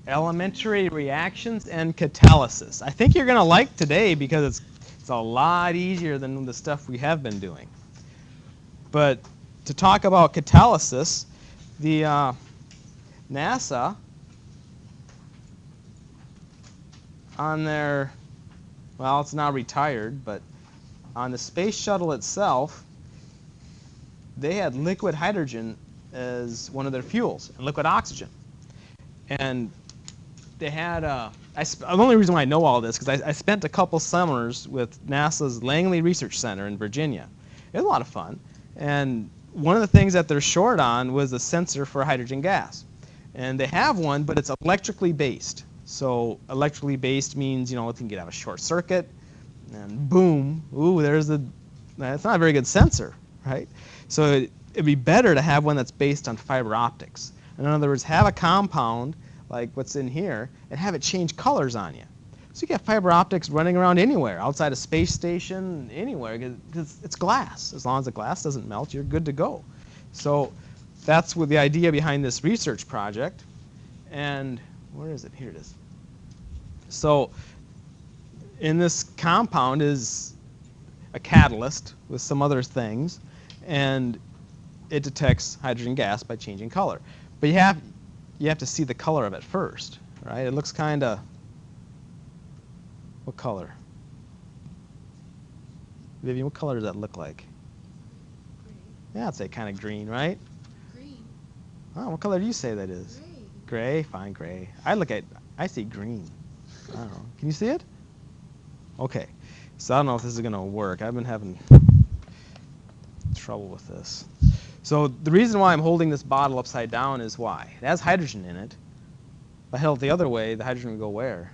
Elementary reactions and catalysis. I think you're going to like today because it's a lot easier than the stuff we have been doing. But to talk about catalysis, the NASA on their, well, it's now retired, but on the space shuttle itself, they had liquid hydrogen as one of their fuels and liquid oxygen. And they had, the only reason why I know all this because I spent a couple summers with NASA's Langley Research Center in Virginia. It was a lot of fun. And one of the things that they're short on was a sensor for hydrogen gas. And they have one, but it's electrically based. So electrically based means, you can have a short circuit, and boom, ooh, that's not a very good sensor, right? So it'd be better to have one that's based on fiber optics. In other words, have a compound like what's in here and have it change colors on you. So you get fiber optics running around anywhere, outside a space station, anywhere, because it's glass. As long as the glass doesn't melt, you're good to go. So that's what the idea behind this research project. And where is it? Here it is. So in this compound is a catalyst with some other things, and it detects hydrogen gas by changing color. But you have to see the color of it first, right? It looks kind of, what color? Vivian, what color does that look like? Green. Yeah, I'd say kind of green, right? Green. Oh, what color do you say that is? Gray. Gray, fine, gray. I see green. I don't know. Can you see it? Okay. So I don't know if this is going to work. I've been having trouble with this. So the reason why I'm holding this bottle upside down is why? It has hydrogen in it. If I held it the other way, the hydrogen would go where?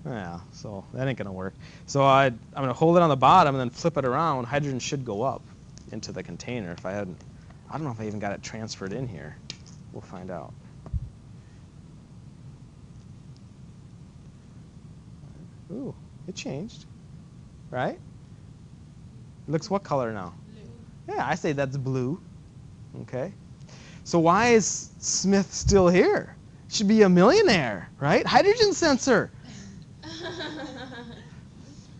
Yeah, so that ain't going to work. So I'm going to hold it on the bottom and then flip it around. Hydrogen should go up into the container. I don't know if I even got it transferred in here. We'll find out. Ooh, it changed, right? It looks what color now? Blue. Yeah, I say that's blue. Okay. So why is Smith still here? Should be a millionaire, right? Hydrogen sensor.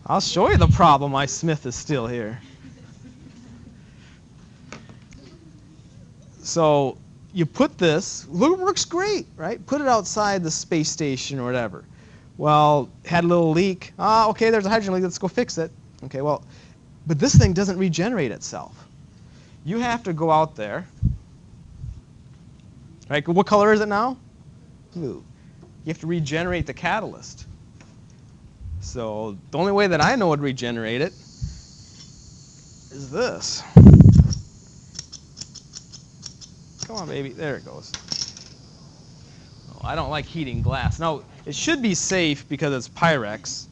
I'll show you the problem why Smith is still here. So you put this, look, it works great, right? Put it outside the space station or whatever. Well, had a little leak. Okay, there's a hydrogen leak. Let's go fix it. Okay, well, but this thing doesn't regenerate itself. You have to go out there. Right? What color is it now? Blue. You have to regenerate the catalyst. So the only way that I know to regenerate it is this. Come on, baby. There it goes. Oh, I don't like heating glass. Now, it should be safe because it's Pyrex,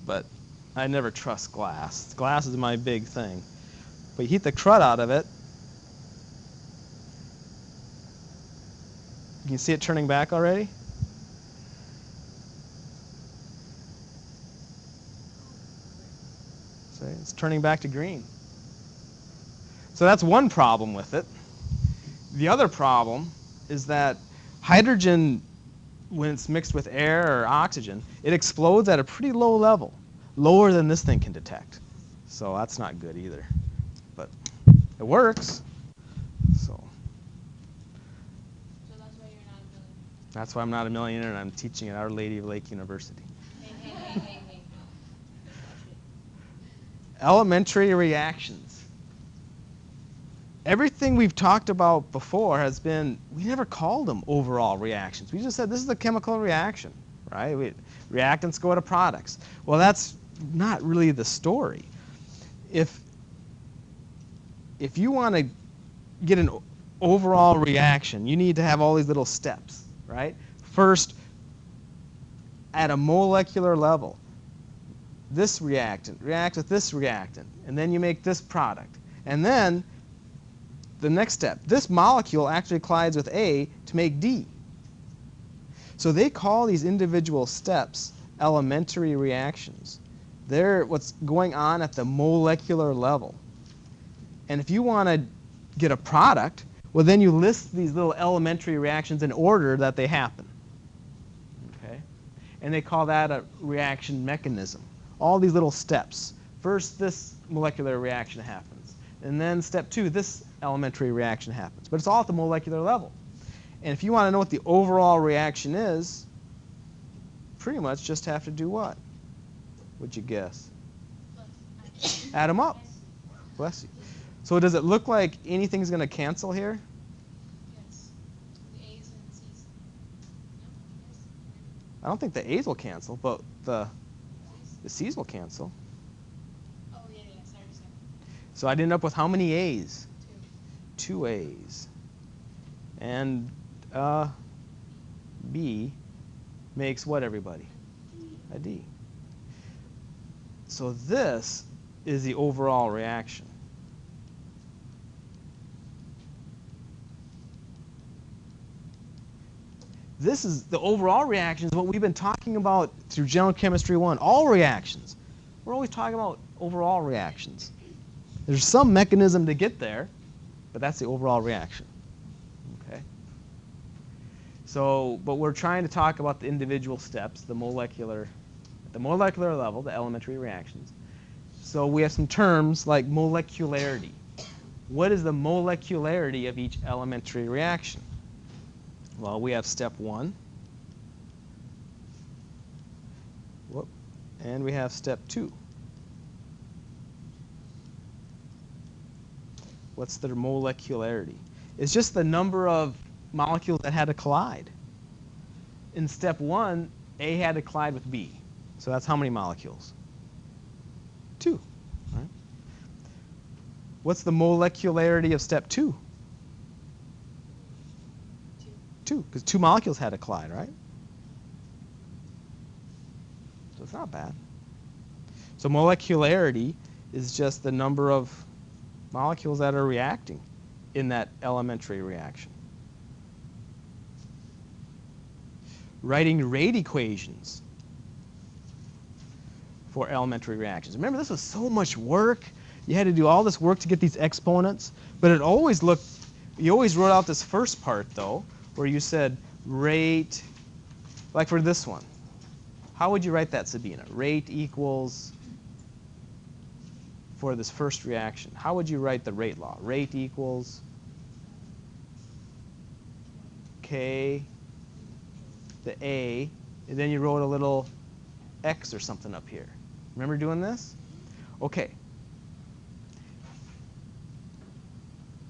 but I never trust glass. Glass is my big thing. But you heat the crud out of it. You can see it turning back already? See, it's turning back to green. So that's one problem with it. The other problem is that hydrogen, when it's mixed with air or oxygen, it explodes at a pretty low level, lower than this thing can detect. So that's not good either. But it works. So that's why you're not a millionaire. That's why I'm not a millionaire and I'm teaching at Our Lady of Lake University. Hey. Elementary reactions. Everything we've talked about before has been, we never called them overall reactions. We just said this is a chemical reaction, right? Reactants go to products. Well, that's not really the story. If you want to get an overall reaction, you need to have all these little steps, right? First, at a molecular level, this reactant reacts with this reactant, and then you make this product. And then the next step, this molecule actually collides with A to make D. So they call these individual steps elementary reactions. They're what's going on at the molecular level. And if you want to get a product, well, then you list these little elementary reactions in order that they happen. And they call that a reaction mechanism. All these little steps. First, this molecular reaction happens. And then step 2, this elementary reaction happens. But it's all at the molecular level. And if you want to know what the overall reaction is, pretty much just have to do what? What'd you guess? Add them up. Bless you. So does it look like anything's going to cancel here? Yes. The A's and C's. No? Yes. I don't think the A's will cancel, but the C's will cancel. Oh, yeah, yeah. Sorry. So I'd end up with how many A's? 2. 2 A's. And B makes what, everybody? A D. So this is the overall reaction. This is the overall reaction, is what we've been talking about through General Chemistry 1. All reactions. We're always talking about overall reactions. There's some mechanism to get there, but that's the overall reaction. Okay. So, but we're trying to talk about the individual steps, at the molecular level, the elementary reactions. So we have some terms like molecularity. What is the molecularity of each elementary reaction? Well, we have step 1. Whoop. And we have step 2. What's their molecularity? It's just the number of molecules that had to collide. In step 1, A had to collide with B. So that's how many molecules? 2. Right? What's the molecularity of step 2? 2, because 2 molecules had to collide, right? So it's not bad. So molecularity is just the number of molecules that are reacting in that elementary reaction. Writing rate equations for elementary reactions. Remember, this was so much work. You had to do all this work to get these exponents, but it always looked, you always wrote out this first part, though, where you said rate, like for this one. How would you write that, Sabina? Rate equals, for this first reaction, how would you write the rate law? Rate equals K, the A, and then you wrote a little X or something up here. Remember doing this? Okay.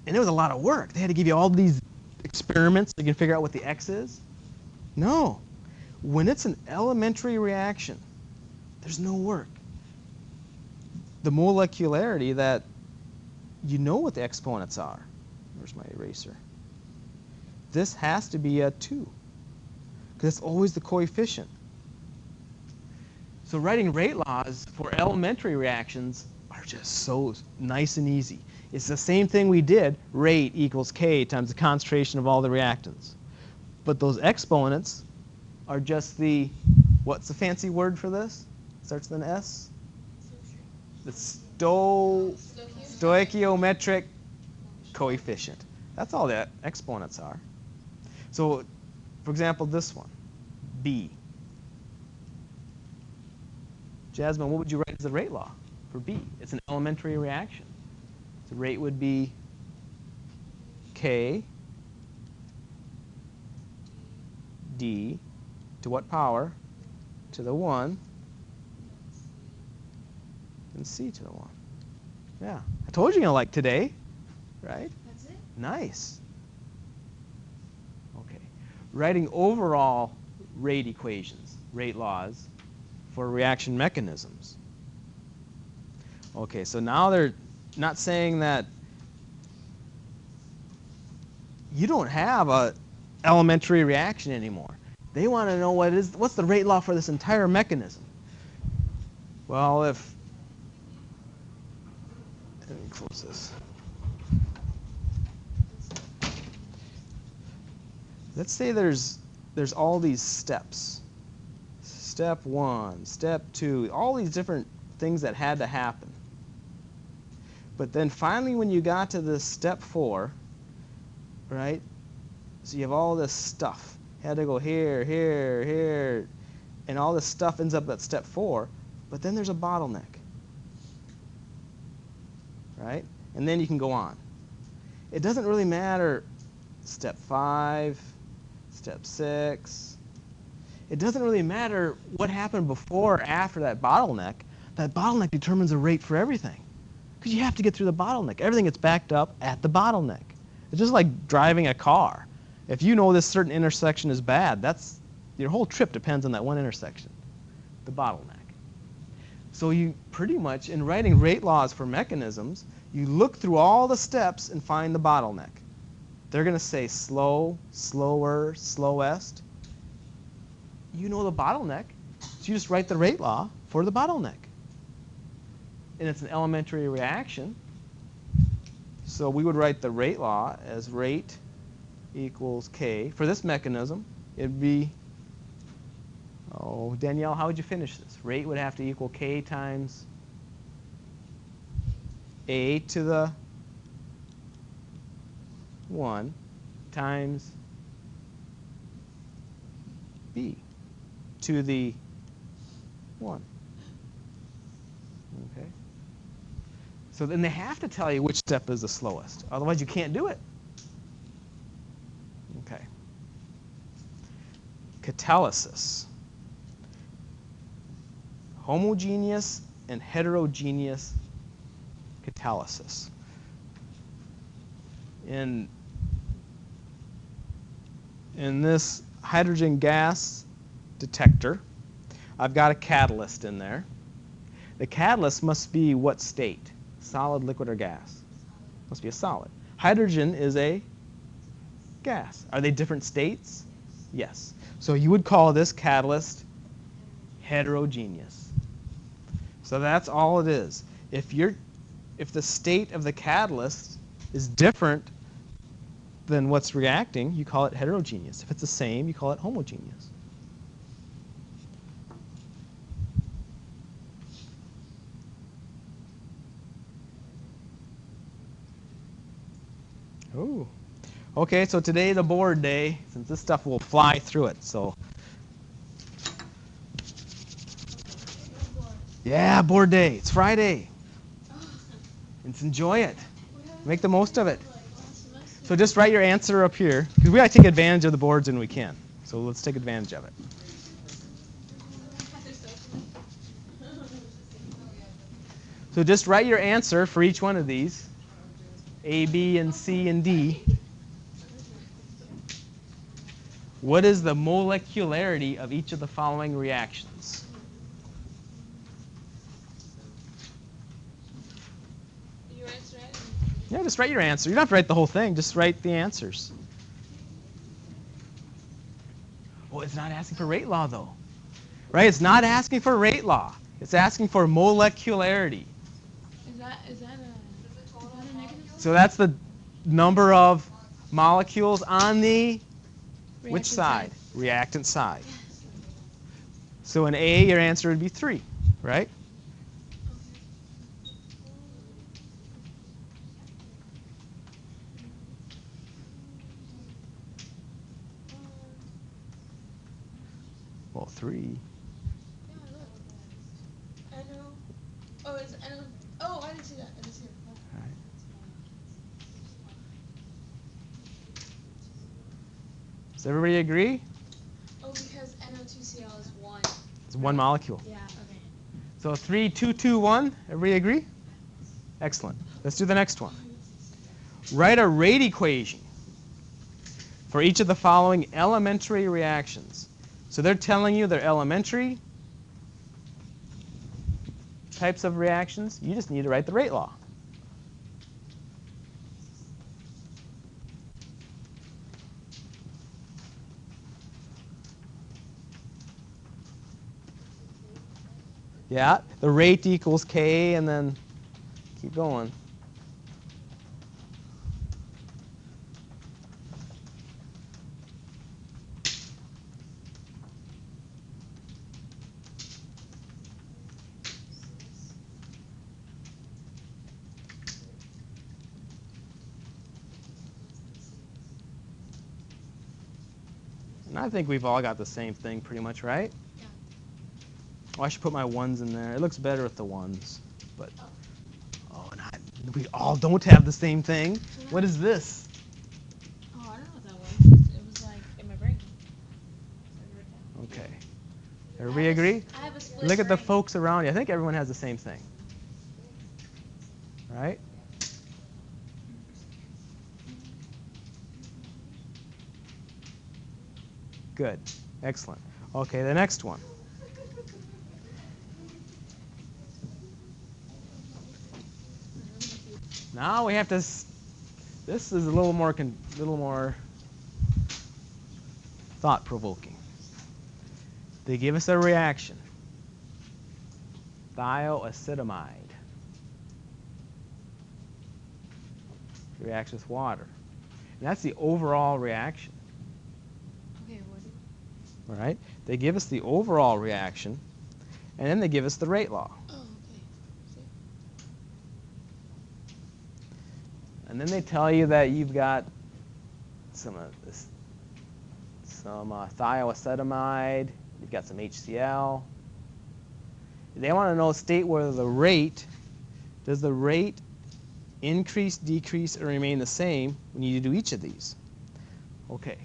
And it was a lot of work. They had to give you all these experiments so you can figure out what the X is. No. When it's an elementary reaction, there's no work. The molecularity that you know what the exponents are. Where's my eraser? This has to be a 2 because it's always the coefficient. So writing rate laws for elementary reactions are just so nice and easy. It's the same thing we did, rate equals K times the concentration of all the reactants. But those exponents are just the, what's the fancy word for this? Starts with an S? The stoichiometric coefficient. That's all the exponents are. So, for example, this one, B. Jasmine, what would you write as the rate law for B? It's an elementary reaction. The rate would be K D to what power? To the 1 and C to the 1. Yeah, I told you you're going to like today, right? That's it? Nice. Okay. Writing overall rate equations, rate laws for reaction mechanisms. Okay, so now they're not saying that you don't have a elementary reaction anymore. They want to know what's the rate law for this entire mechanism. Well, let me close this. Let's say there's all these steps. Step 1, step 2, all these different things that had to happen. But then finally when you got to this step 4, right? So you have all this stuff. Had to go here, here, here, and all this stuff ends up at step 4, but then there's a bottleneck, right? And then you can go on. It doesn't really matter step 5, step 6. It doesn't really matter what happened before or after that bottleneck. That bottleneck determines the rate for everything, because you have to get through the bottleneck. Everything gets backed up at the bottleneck. It's just like driving a car. If you know this certain intersection is bad, that's your whole trip depends on that one intersection, the bottleneck. So you pretty much, in writing rate laws for mechanisms, you look through all the steps and find the bottleneck. They're going to say slow, slower, slowest. You know the bottleneck, so you just write the rate law for the bottleneck. And it's an elementary reaction. So we would write the rate law as rate equals K. For this mechanism, it'd be, oh, Danielle, how would you finish this? Rate would have to equal K times A to the 1 times B to the 1. Okay. So then they have to tell you which step is the slowest. Otherwise, you can't do it. Okay. Catalysis. Homogeneous and heterogeneous catalysis. In this hydrogen gas detector, I've got a catalyst in there. The catalyst must be what state? Solid, liquid, or gas? Must be a solid. Hydrogen is a gas. Are they different states? Yes. So you would call this catalyst heterogeneous. So that's all it is. If the state of the catalyst is different than what's reacting, you call it heterogeneous. If it's the same, you call it homogeneous. Ooh. Okay, so today the board day, since this stuff will fly through it. So yeah, board day. It's Friday. Let's enjoy it. Make the most of it. So just write your answer up here, because we got to take advantage of the boards when we can. So let's take advantage of it. So just write your answer for each one of these, A, B, and C, and D. What is the molecularity of each of the following reactions? You answer it. Yeah, just write your answer. You don't have to write the whole thing. Just write the answers. Oh, it's not asking for rate law, though. Right? It's not asking for rate law. It's asking for molecularity. Is that a negative? So that's the number of molecules on the which Reactant side? Reactant side. So in A, your answer would be 3, right? Well, 3. Yeah, look. I know. Oh, it's I know. Oh, I didn't see that. I didn't see it. All right. Does everybody agree? Oh, because NO2Cl is 1. It's one molecule. Yeah. Okay. So 3, 2, 2, 1. Everybody agree? Excellent. Let's do the next one. Write a rate equation for each of the following elementary reactions. So they're telling you they're elementary types of reactions. You just need to write the rate law. Yeah, the rate equals K, and then keep going. And I think we've all got the same thing pretty much, right? Yeah. Oh, I should put my ones in there. It looks better with the ones. But, oh, and we all don't have the same thing. What is this? Oh, I don't know what that was. It was like in my brain. Okay. Everybody agree? I have a split Look at the brain. folks around you. I think everyone has the same thing. Right? Good. Excellent. Okay, the next one. Now we have to. This is a little more thought-provoking. They give us a reaction. Thioacetamide. Reacts with water. And that's the overall reaction. Okay, what? All right? They give us the overall reaction, and then they give us the rate law. Oh, okay. See? And then they tell you that you've got some thioacetamide, you've got some HCl. They want to know, state whether does the rate increase, decrease, or remain the same when you do each of these? Okay.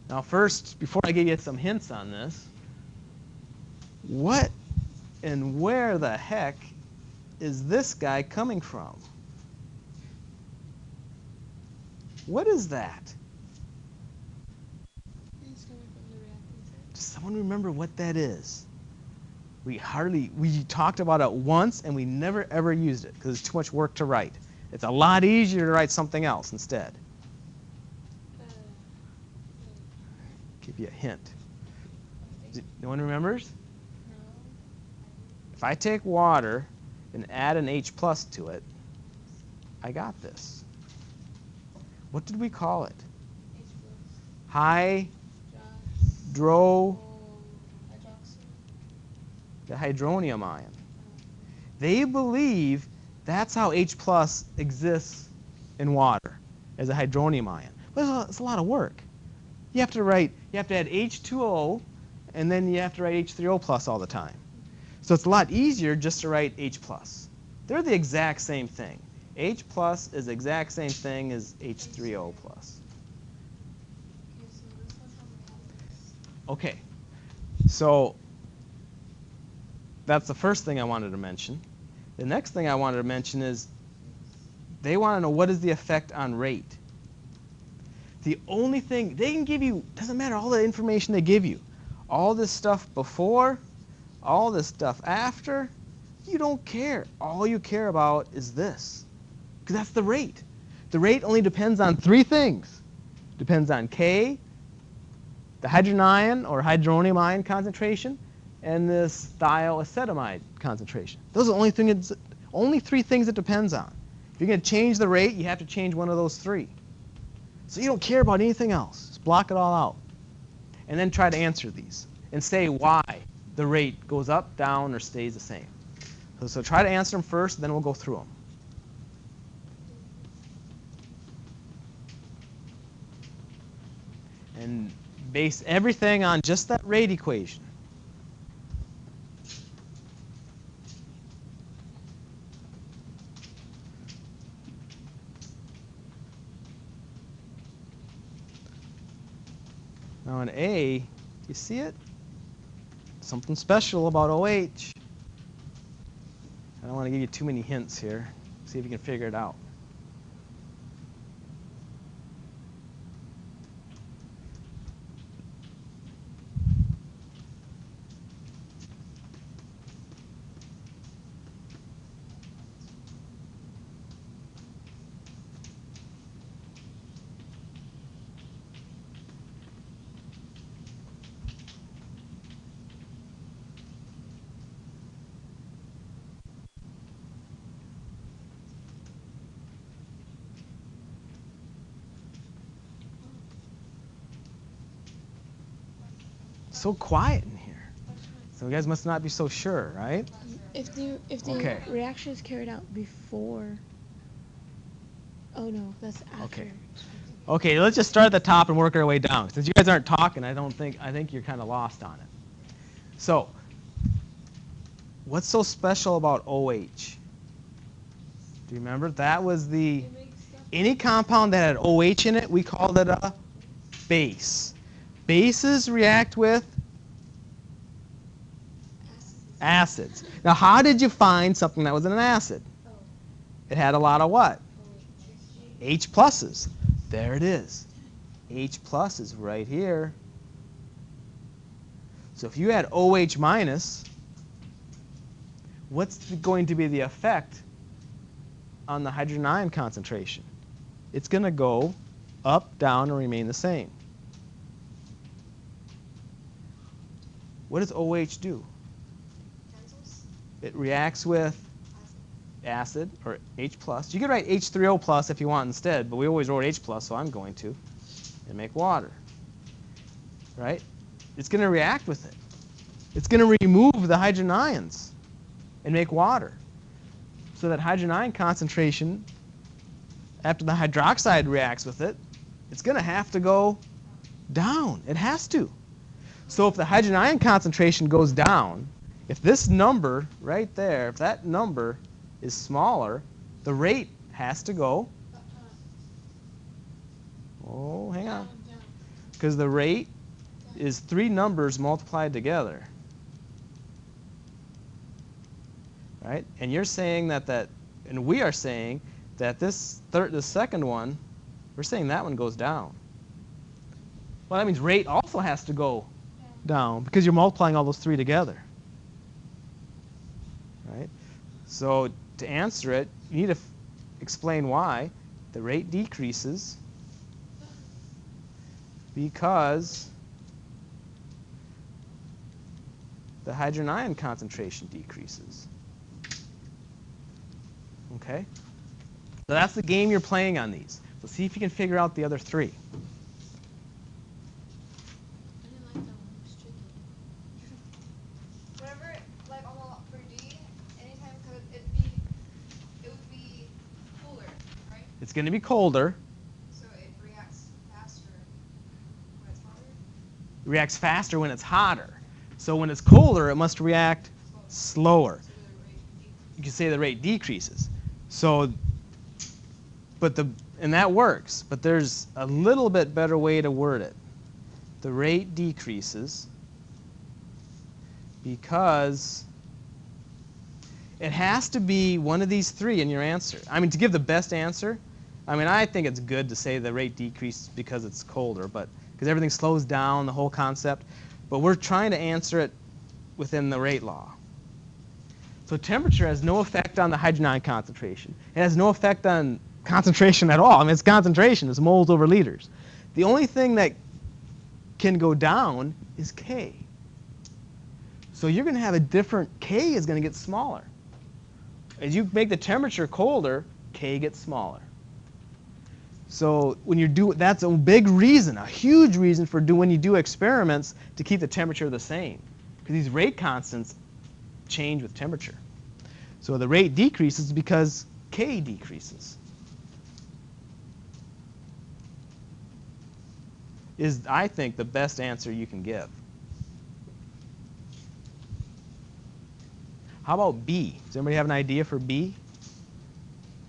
Now first, before I give you some hints on this, what and where the heck is this guy coming from? What is that? It's coming from the reactant side. Does someone remember what that is? We talked about it once and we never ever used it because it's too much work to write. It's a lot easier to write something else instead. Give you a hint. No one remembers? No. If I take water and add an H plus to it, I got this. What did we call it? H plus. Hydro, Hydroxyl. the hydronium ion. They believe that's how H plus exists in water, as a hydronium ion. But it's a lot of work. You have to add H2O, and then you have to write H3O plus all the time. So it's a lot easier just to write H plus. They're the exact same thing. H plus is the exact same thing as H3O plus. Okay, so this one has a catalyst. Okay, so that's the first thing I wanted to mention. The next thing I wanted to mention is they want to know what is the effect on rate. The only thing they can give you, doesn't matter all the information they give you, all this stuff before, all this stuff after, you don't care. All you care about is this, because that's the rate. The rate only depends on three things. Depends on K, the hydrogen ion or hydronium ion concentration, and this thioacetamide concentration. Those are the only three things it depends on. If you're going to change the rate, you have to change one of those three. So you don't care about anything else. Just block it all out. And then try to answer these and say why the rate goes up, down, or stays the same. So try to answer them first, then we'll go through them. And base everything on just that rate equation. Now in A, you see it? Something special about OH. I don't want to give you too many hints here. See if you can figure it out. So quiet in here. So you guys must not be so sure, right? If the Okay. reaction is carried out before. Oh no, that's after. Okay. Okay, let's just start at the top and work our way down. Since you guys aren't talking, I think you're kind of lost on it. So what's so special about OH? Do you remember? That was the, It makes stuff. any compound that had OH in it, we called it a base. Bases react with acids. Now, how did you find something that was an acid? Oh. It had a lot of what? OH. H pluses. There it is. H plus is right here. So if you had OH minus, what's going to be the effect on the hydrogen ion concentration? It's going to go up, down, and remain the same. What does OH do? Cancels. It reacts with acid, or H plus. You could write H3O plus if you want instead, but we always wrote H plus, so I'm going to, and make water. Right? It's going to react with it. It's going to remove the hydrogen ions and make water. So that hydrogen ion concentration, after the hydroxide reacts with it, it's going to have to go down. It has to. So if the hydrogen ion concentration goes down, if this number right there, if that number is smaller, the rate has to go. Oh, hang on. Down. Because the rate is three numbers multiplied together. Right? And you're saying that, and we are saying that the second one, we're saying that one goes down. Well, that means rate also has to go down because you're multiplying all those three together. Right? So to answer it, you need to explain why the rate decreases because the hydrogen ion concentration decreases. Okay? So that's the game you're playing on these. So see if you can figure out the other three. I didn't like that one. It was tricky. Whenever, like on the for D, anytime because it would be cooler, right? It's going to be colder. So it reacts faster when it's hotter. It reacts faster when it's hotter. So when it's colder, it must react slower. So the rate decreases. You can say the rate decreases. So, and that works, but there's a little bit better way to word it. The rate decreases because it has to be one of these three in your answer. I mean, to give the best answer, I think it's good to say the rate decreases because it's colder, but because everything slows down, the whole concept. But we're trying to answer it within the rate law. So temperature has no effect on the hydrogen ion concentration. It has no effect on concentration at all. It's concentration. It's moles over liters. The only thing that can go down is K. So you're going to have a different, K is going to get smaller. As you make the temperature colder, K gets smaller. So when you do, that's a big reason, a huge reason for when you do experiments to keep the temperature the same. Because these rate constants change with temperature. So the rate decreases because K decreases. Is, I think, the best answer you can give. How about B? Does anybody have an idea for B?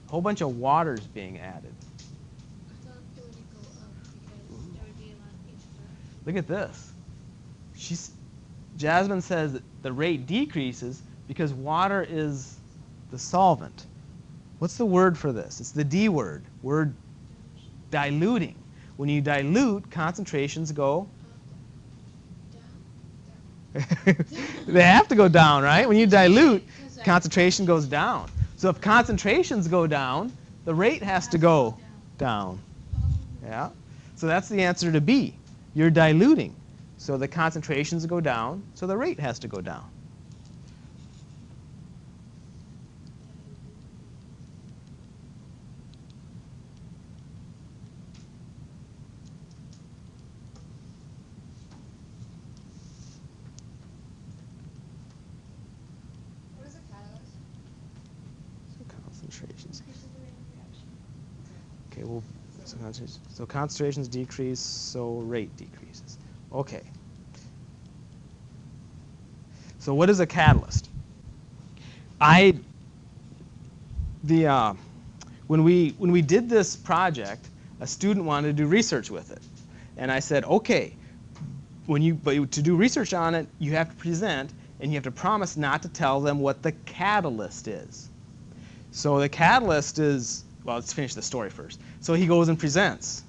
A whole bunch of water's being added. I thought it would go up because there would be a lot of H+. Look at this. Jasmine says that the rate decreases because water is the solvent. What's the word for this? It's the D word. We're diluting. When you dilute, concentrations go. They have to go down, right? When you dilute, concentration goes down. So if concentrations go down, the rate has to go down. Yeah. So that's the answer to B. You're diluting. So the concentrations go down, so the rate has to go down. What is a catalyst? So concentrations. Okay, well, so concentrations decrease, so rate decreases. Okay. So what is a catalyst? I the when we did this project, a student wanted to do research with it, and I said, okay, but to do research on it, you have to present and you have to promise not to tell them what the catalyst is. So the catalyst is, well, let's finish the story first. So he goes and presents,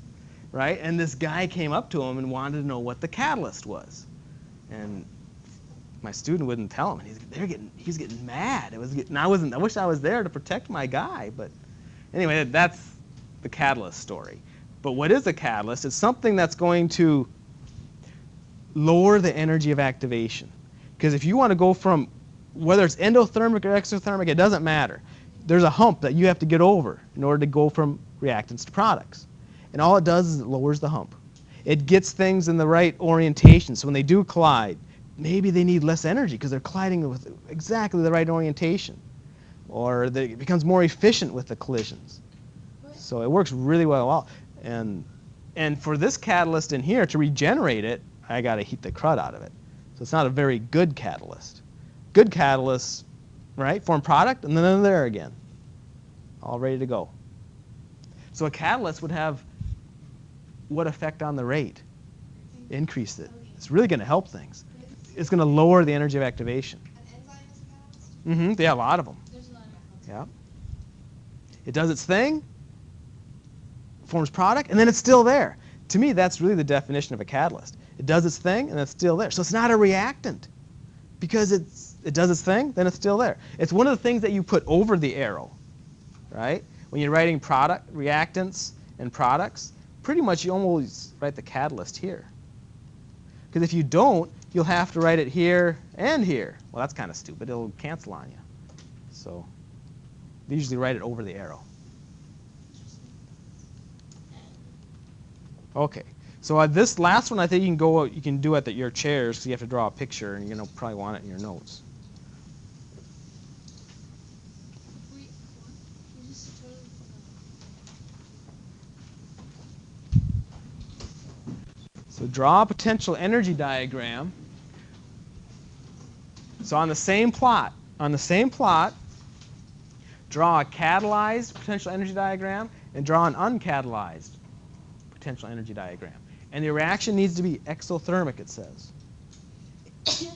right? And this guy came up to him and wanted to know what the catalyst was, and my student wouldn't tell him, and he's getting mad. I wish I was there to protect my guy, but anyway, that's the catalyst story. But what is a catalyst? It's something that's going to lower the energy of activation. Because if you want to go from, whether it's endothermic or exothermic, it doesn't matter. There's a hump that you have to get over in order to go from reactants to products. And all it does is it lowers the hump. It gets things in the right orientation. So when they do collide, maybe they need less energy because they're colliding with exactly the right orientation. Or it becomes more efficient with the collisions. So it works really well. And for this catalyst in here, to regenerate it, I got to heat the crud out of it. So it's not a very good catalyst. Good catalysts, right, form product, and then they're there again, all ready to go. So a catalyst would have what effect on the rate? Increase it. It's really going to help things. It's going to lower the energy of activation. An enzyme is a catalyst? Yeah, a lot of them. There's a lot of Yeah. It does its thing, forms product, and then it's still there. To me, that's really the definition of a catalyst. It does its thing, and it's still there. So it's not a reactant. Because it does its thing, then it's still there. It's one of the things that you put over the arrow, right? When you're writing product, reactants, and products, pretty much you almost write the catalyst here. Because if you don't, you'll have to write it here and here. Well, that's kind of stupid. It'll cancel on you. So they usually write it over the arrow. Okay. So this last one, I think you can do at your chairs because you have to draw a picture, and you're gonna probably want it in your notes. We just totally So draw a potential energy diagram. So on the same plot, draw a catalyzed potential energy diagram and draw an uncatalyzed potential energy diagram. And the reaction needs to be exothermic, it says. Okay.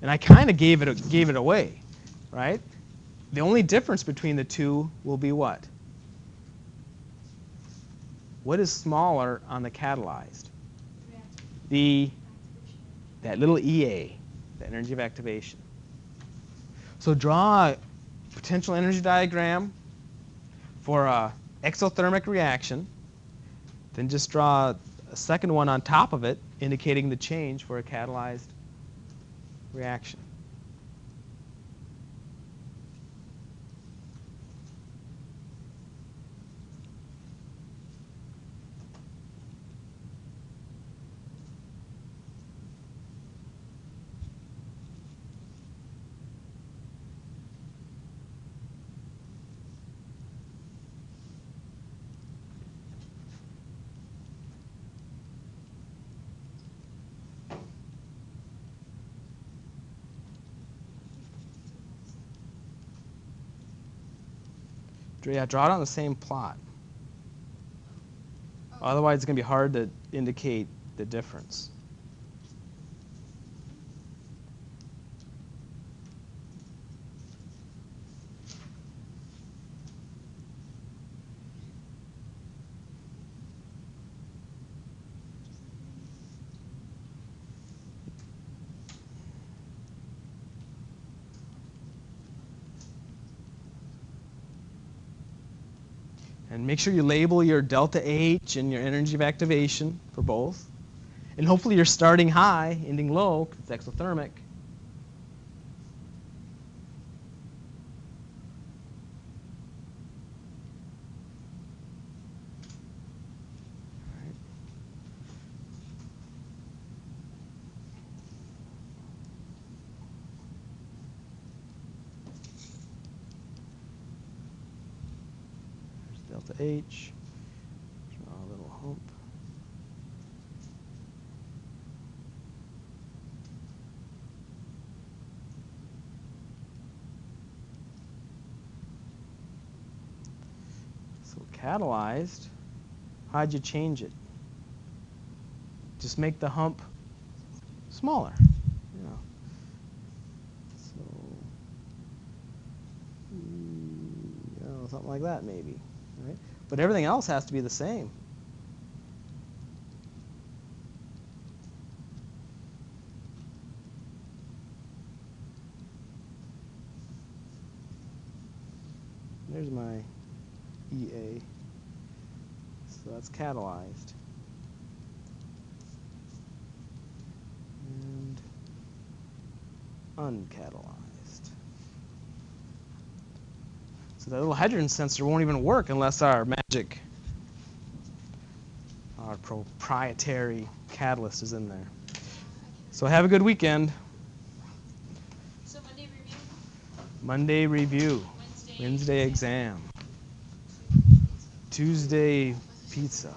And I kind of gave it away, right? The only difference between the two will be what? What is smaller on the catalyzed? That little EA, the energy of activation. So draw a potential energy diagram for a exothermic reaction, then just draw a second one on top of it indicating the change for a catalyzed reaction. Yeah, draw it on the same plot. Otherwise, it's going to be hard to indicate the difference. And make sure you label your delta H and your energy of activation for both. And hopefully you're starting high, ending low, because it's exothermic. Delta H, draw a little hump. catalyzed, how'd you change it? Just make the hump smaller. Yeah. So, something like that maybe. Right? But everything else has to be the same. There's my EA. So that's catalyzed. And uncatalyzed. So that little hydrogen sensor won't even work unless our proprietary catalyst is in there. So have a good weekend. So Monday review. Monday review. Wednesday. Wednesday exam. Tuesday pizza.